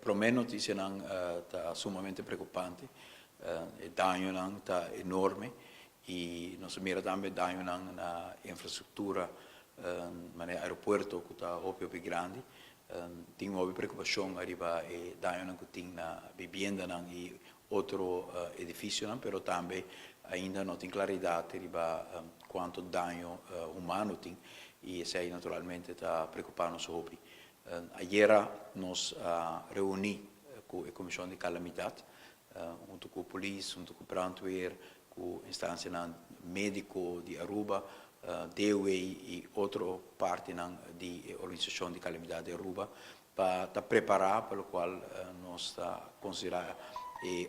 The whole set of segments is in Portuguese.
per me notizie ta sumamente preoccupante, il danno è enorme e non si mira anche danno na infrastruttura, ma aeroporto che sta più grande, tem uma preocupação arriba e danno che na vivienda e outro edifício, però também ainda não tem claridade arriba quanto danno umano tem e sei naturalmente está preocupando sobre. Ieri nos reuni com a Comissão de Calamidade, junto com a polícia, junto com o brandweer, com a instância médico de Aruba, DOE e outra parte da Organização de Calamidade de Aruba, para preparar para o qual nós está considerando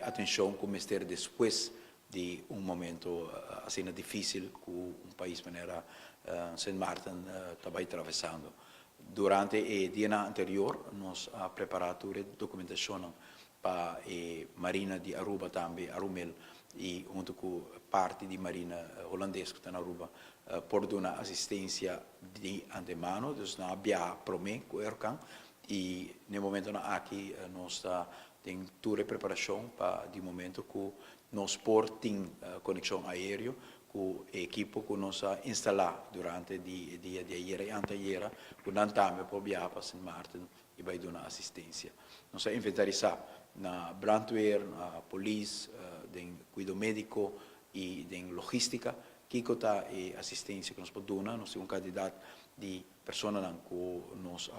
atenção como estar depois de momento assim difícil que país maneira Saint Martin estava atravessando. Durante o dia anterior, nós preparamos a documentação para a Marina de Aruba também, Arumel, e junto com parte da Marina holandesa que está na Aruba, por dar assistência de antemano, então não havia problema com o Ercan, e no momento aqui nós temos toda a preparação para o momento que nós temos conexão aérea com a equipe que nós instalamos durante o dia de ayer e anteayer, que nós também podemos para Saint Martin e vai dar assistência. Nós inventarizamos na brandweer, na polícia, no cuidado médico e na logística, que está a assistência que nós podemos dar. Nós temos candidato de pessoas que nós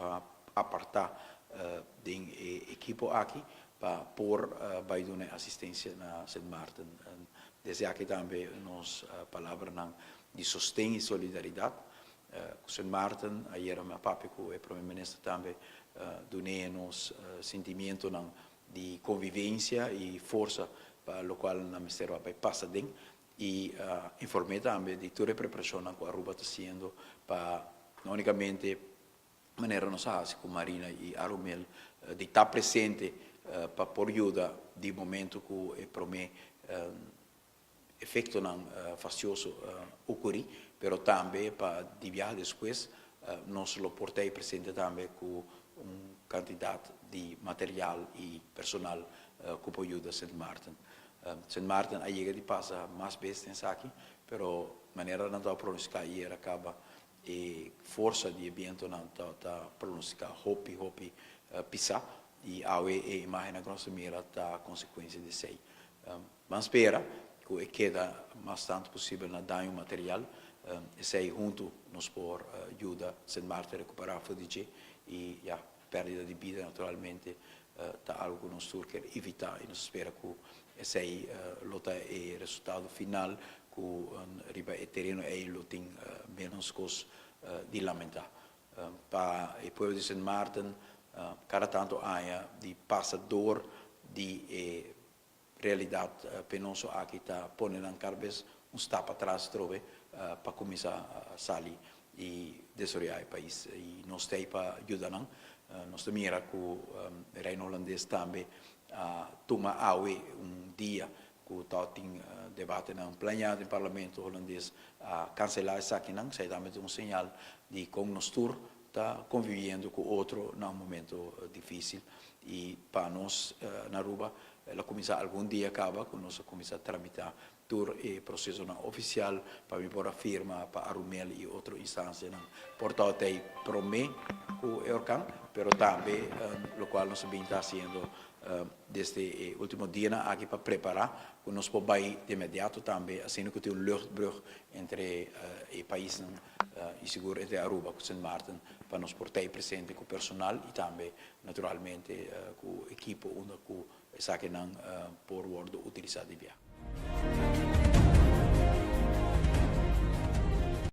apartar da equipe aqui para vai dar assistência na Saint Martin. Desde aqui também nós palavras de sustento e solidariedade. Saint Martin, ayer meu papi com o primeiro-ministro também deu-nos sentimento de convivência e força para o qual o ministério vai passar dentro e informei também de toda a preparação que a Aruba está fazendo para não unicamente maneira nossa como Marina e Arumel de estar presente para por ajuda de momento que para mim efeito fastidioso ocorre, pero também para diviar depois nós lo portei presente também com quantidade de material e personal que pode ajudar Saint Martin. Saint Martin a chega de passa mais vezes aqui, pero maneira não está pronunciar e acaba e força de evento não está pronunciar hopi pisar e a imagem que nós mira está consequência de sei. Mas espera que queda mais tanto possível na danho material e sei junto nos por ajuda Saint Martin a recuperar FDG e a perdita de vida naturalmente está algo que nós queremos evitar e nós espera que sei lota o resultado final que riba o terreno é lo tem menos coisa de lamentar. Para o povo de Saint Martin cada tanto há de passador de realidade penoso aqui está ponendo em cabeça step atrás trove para começar a sair e desorientar o país e nós temos para ajudar nós mira que o reino holandês também toma dia que está tem debate planeado no parlamento holandês a cancelar isso aqui não sei também um sinal de como nós está convivendo com outro num momento difícil e para nós na Aruba ela começa algum dia acaba quando nós começa a tramitar todo o processo oficial para me pôr a firma para Arumel e outra instância portanto tem promê o Ercan pero também o qual nós bem está fazendo desde o último dia aqui para preparar que nós podemos de imediato também assim que tem luchtbrug entre o país e seguro entre Aruba e Saint Martin para nos portar presente com o personal e também naturalmente com a equipe onde que está por utilizar de via.